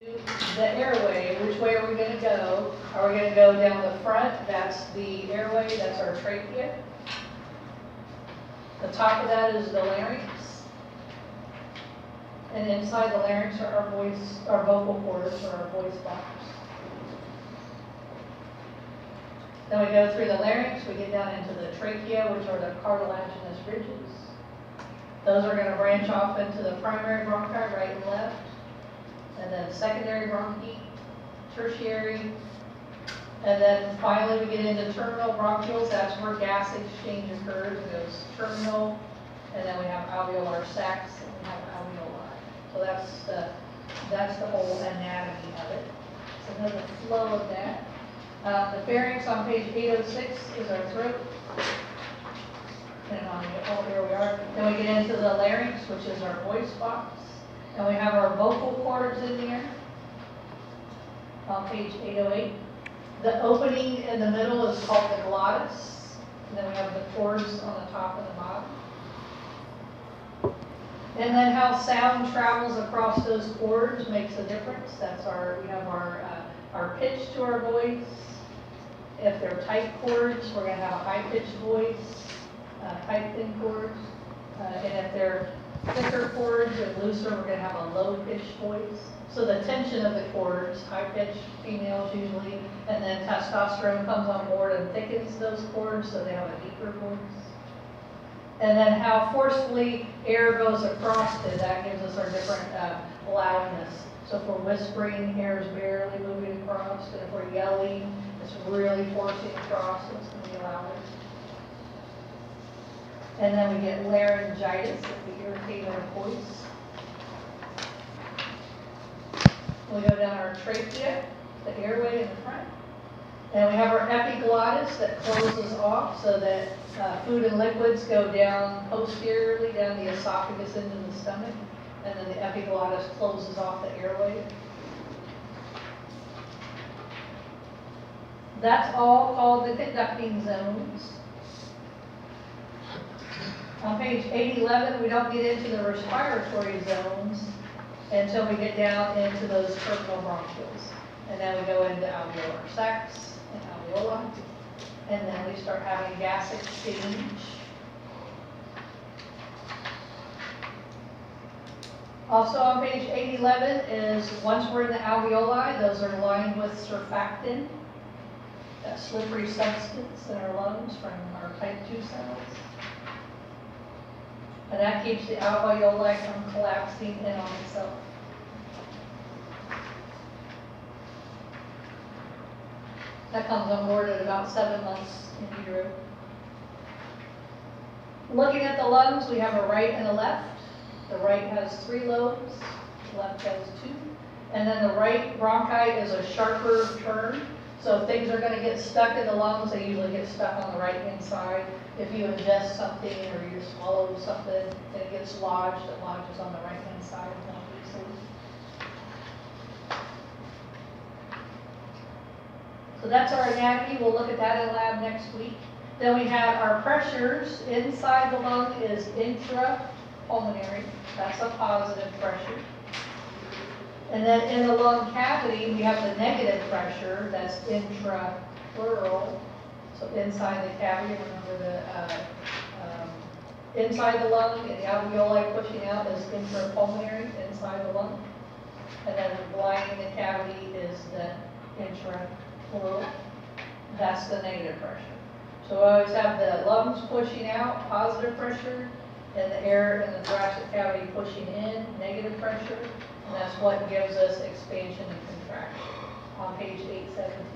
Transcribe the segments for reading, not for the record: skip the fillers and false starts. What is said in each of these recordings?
The airway, which way are we going to go? Are we going to go down the front? That's the airway, that's our trachea. The top of that is the larynx. And inside the larynx are our vocal cords, or our voice box. Then we go through the larynx, we get down into the trachea, which are the cartilaginous ridges. Those are going to branch off into the primary bronchi, right and left. And then secondary bronchi, tertiary, and then finally we get into terminal bronchioles. That's where gas exchange occurs. It goes terminal, and then we have alveolar sacs, and we have alveoli. So that's the whole anatomy of it. So there's the flow of that. The pharynx on page 806 is our throat. And here we are. Then we get into the larynx, which is our voice box. And we have our vocal cords in there on page 808. The opening in the middle is called the glottis. And then we have the cords on the top and the bottom. And then how sound travels across those cords makes a difference. We have our pitch to our voice. If they're tight cords, we're going to have a high-pitched voice, tight thin cords. And if they're thicker cords and looser, we're going to have a low-pitched voice. So the tension of the cords, high-pitched females usually, and then testosterone comes on board and thickens those cords so they have a deeper voice. And then how forcefully air goes across it, that gives us our different loudness. So if we're whispering, air is barely moving across, and if we're yelling, it's really forcing across, so it's going to be louder. And then we get laryngitis if we irritate our voice. We go down our trachea, the airway in the front. And we have our epiglottis that closes off so that food and liquids go down posteriorly, down the esophagus into the stomach. And then the epiglottis closes off the airway. That's all called the conducting zones. On page 811, we don't get into the respiratory zones until we get down into those terminal bronchioles. And then we go into alveolar sacs and alveoli. And then we start having gas exchange. Also on page 811 is once we're in the alveoli, those are lined with surfactant, that slippery substance in our lungs from our type 2 cells. And that keeps the alveoli from collapsing in on itself. That comes on board at about 7 months in utero. Looking at the lungs, we have a right and a left. The right has 3 lobes, the left has 2. And then the right bronchi is a sharper turn. So if things are going to get stuck in the lungs, they usually get stuck on the right-hand side. If you ingest something or you swallow something and it gets lodged, it lodges on the right-hand side more easily. So that's our anatomy. We'll look at that in lab next week. Then we have our pressures. Inside the lung is intrapulmonary. That's a positive pressure. And then in the lung cavity, we have the negative pressure. That's intrapleural. So inside the cavity, remember the inside the lung and the alveoli pushing out is intrapulmonary, inside the lung. And then lining the cavity is the intrapleural. That's the negative pressure. So we always have the lungs pushing out, positive pressure, and the air in the thoracic cavity pushing in, negative pressure. And that's what gives us expansion and contraction on page 817.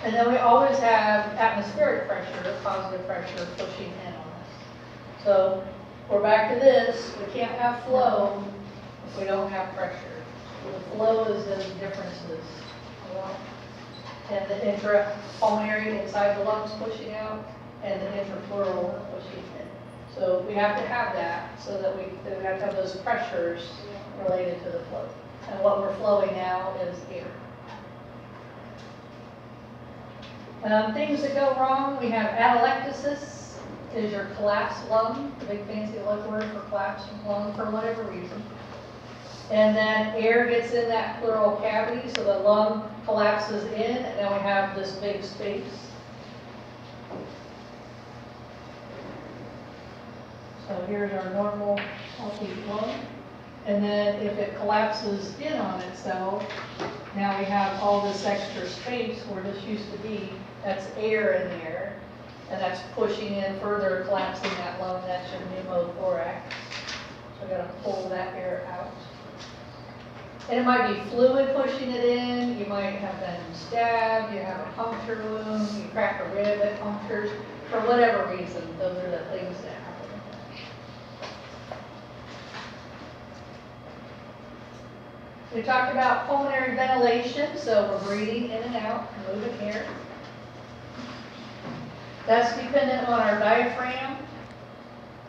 And then we always have atmospheric pressure, positive pressure pushing in on us. So we're back to this. We can't have flow if we don't have pressure. The flow is those differences. And the intrapulmonary inside the lungs pushing out, and the intrapleural pushing in. So we have to have that so that we have to have those pressures related to the flow. And what we're flowing now is air. Things that go wrong, we have atelectasis. is your collapsed lung, the big fancy word for collapsed lung for whatever reason. And then air gets in that pleural cavity, so the lung collapses in, and then we have this big space. So here's our normal healthy lung. And then if it collapses in on itself, now we have all this extra space where this used to be. That's air in there, and that's pushing in further, collapsing that lung. That's your pneumothorax. So we got to pull that air out. And it might be fluid pushing it in. You might have been stabbed. You have a puncture wound. You crack a rib that punctures. For whatever reason, those are the things that happen. We talked about pulmonary ventilation, so we're breathing in and out, moving air. That's dependent on our diaphragm.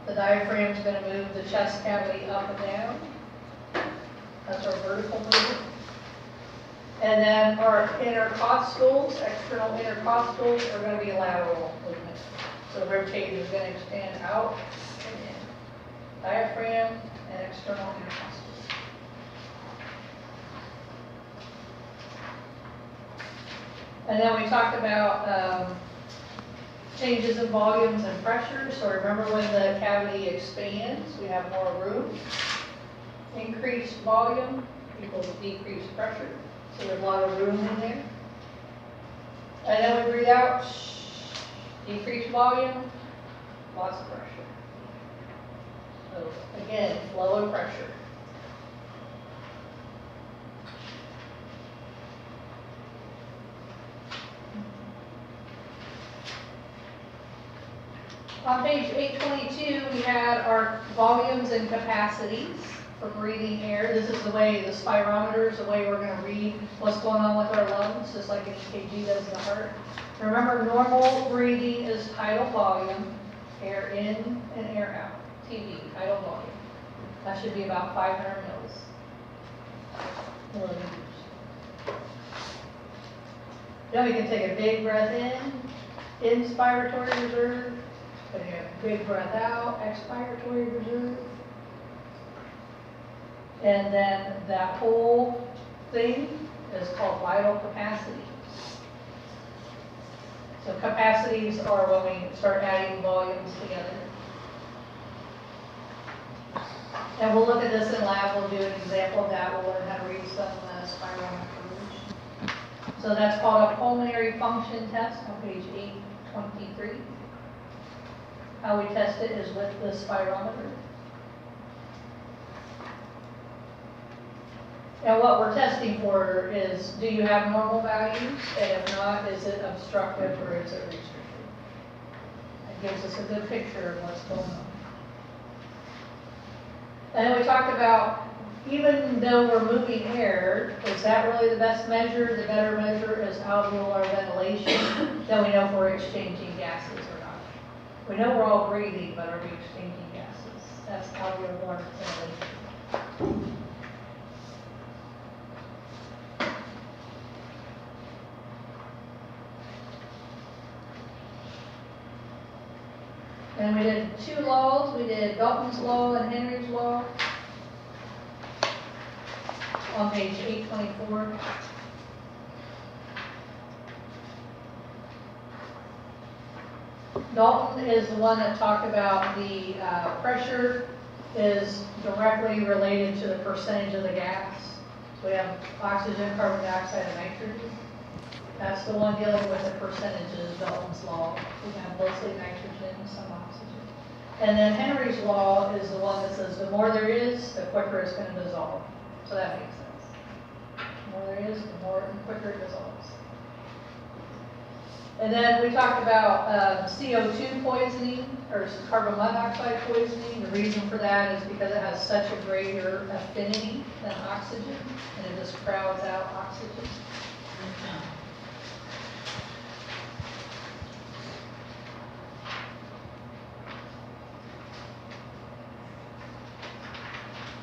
The diaphragm is going to move the chest cavity up and down. That's our vertical movement. And then our intercostals, external intercostals, are going to be lateral movement. So the rib cage is going to expand out and in. Diaphragm and external intercostals. And then we talked about changes in volumes and pressure. So remember, when the cavity expands, we have more room. Increased volume equals decreased pressure. So there's a lot of room in there. And then we breathe out, decreased volume, lots of pressure. So again, flow and pressure. On page 822, we had our volumes and capacities for breathing air. This is the way, the spirometer is the way we're going to read what's going on with our lungs, just like an EKG does the heart. Remember, normal breathing is tidal volume, air in and air out. TV, tidal volume. That should be about 500 milliliters. Then we can take a big breath in, inspiratory reserve. Take a big breath out, expiratory reserve. And then that whole thing is called vital capacity. So capacities are when we start adding volumes together. And we'll look at this in lab. We'll do an example of that. We'll learn how to read some spirometers. So that's called a pulmonary function test on page 823. How we test it is with the spirometer. And what we're testing for is, do you have normal values? And if not, is it obstructive or is it restricted? That gives us a good picture of what's going on. And then we talked about, even though we're moving air, is that really the best measure? The better measure is alveolar ventilation. Then we know if we're exchanging gases or not. We know we're all breathing, but are we exchanging gases? That's alveolar ventilation. And we did two laws. We did Dalton's law and Henry's law on page 824. Dalton is the one that talked about the pressure is directly related to the percentage of the gas. So we have oxygen, carbon dioxide, and nitrogen. That's the one dealing with the percentages, Dalton's law. We have mostly nitrogen, some oxygen. And then Henry's law is the one that says the more there is, the quicker it's going to dissolve. So that makes sense. The more there is, the more and quicker it dissolves. And then we talked about CO2 poisoning, or carbon monoxide poisoning. The reason for that is because it has such a greater affinity than oxygen, and it just crowds out oxygen.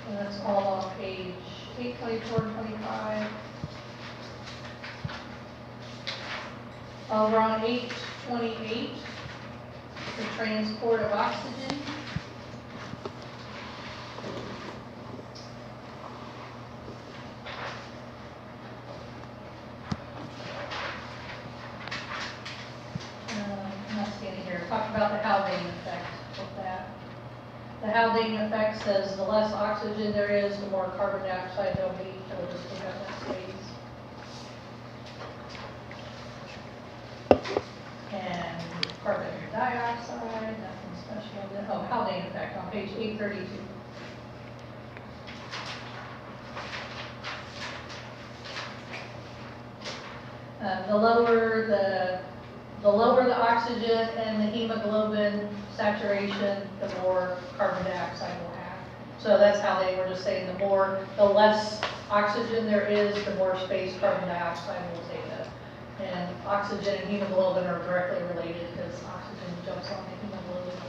And that's all on page 824 and 25. Over on 828, the transport of oxygen. Not seeing it here. Talk about the Haldane effect with that. The Haldane effect says the less oxygen there is, the more carbon dioxide there'll be. It'll just take up that space. And carbon dioxide, nothing special. Oh, Haldane effect on page 832. The lower the oxygen and the hemoglobin saturation, the more carbon dioxide we'll have. So that's how they were just saying the less oxygen there is, the more space carbon dioxide will take up. And oxygen and hemoglobin are directly related because oxygen jumps on the hemoglobin.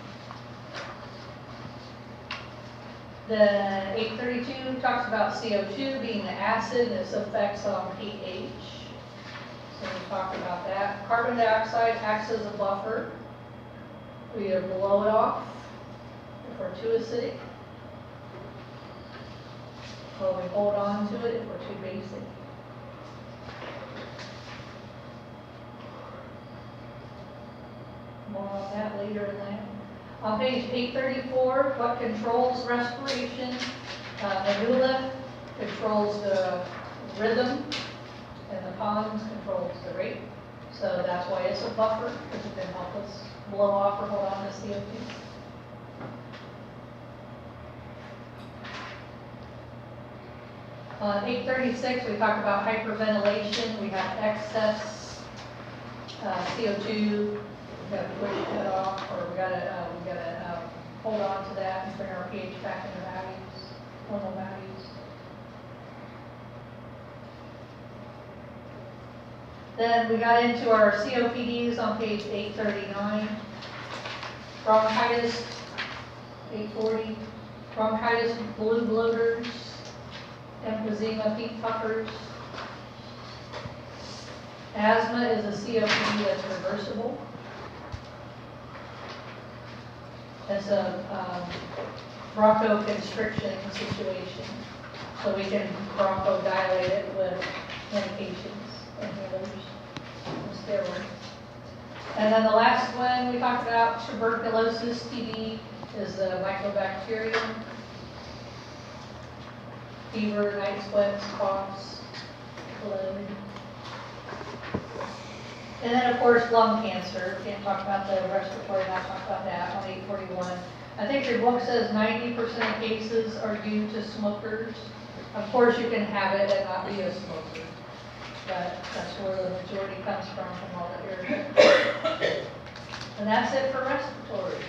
Then 832 talks about CO2 being the acid and its effects on pH. So we talked about that. Carbon dioxide acts as a buffer. We either blow it off if we're too acidic, or we hold on to it if we're too basic. More on that later in that. On page 834, what controls respiration? Medulla controls the rhythm, and the pons controls the rate. So that's why it's a buffer, because it can help us blow off or hold on to CO2. On 836, we talked about hyperventilation. We have excess CO2. We got to push it off, or we got to hold on to that and bring our pH back into values, normal values. Then we got into our COPDs on page 839. Bronchitis, 840. Bronchitis, blue bloaters, emphysema, feet puckers. Asthma is a COPD that's reversible. It's a bronchoconstriction situation. So we can bronchodilate it with medications, inhalers, and steroids. And then the last one we talked about, tuberculosis, TB, is the mycobacterium. Fever, night sweats, coughs, blood. And then, of course, lung cancer. Can't talk about the respiratory, not talk about that on 841. I think your book says 90% of cases are due to smokers. Of course, you can have it and not be a smoker, but that's where the majority comes from all the irritants. And that's it for respiratory.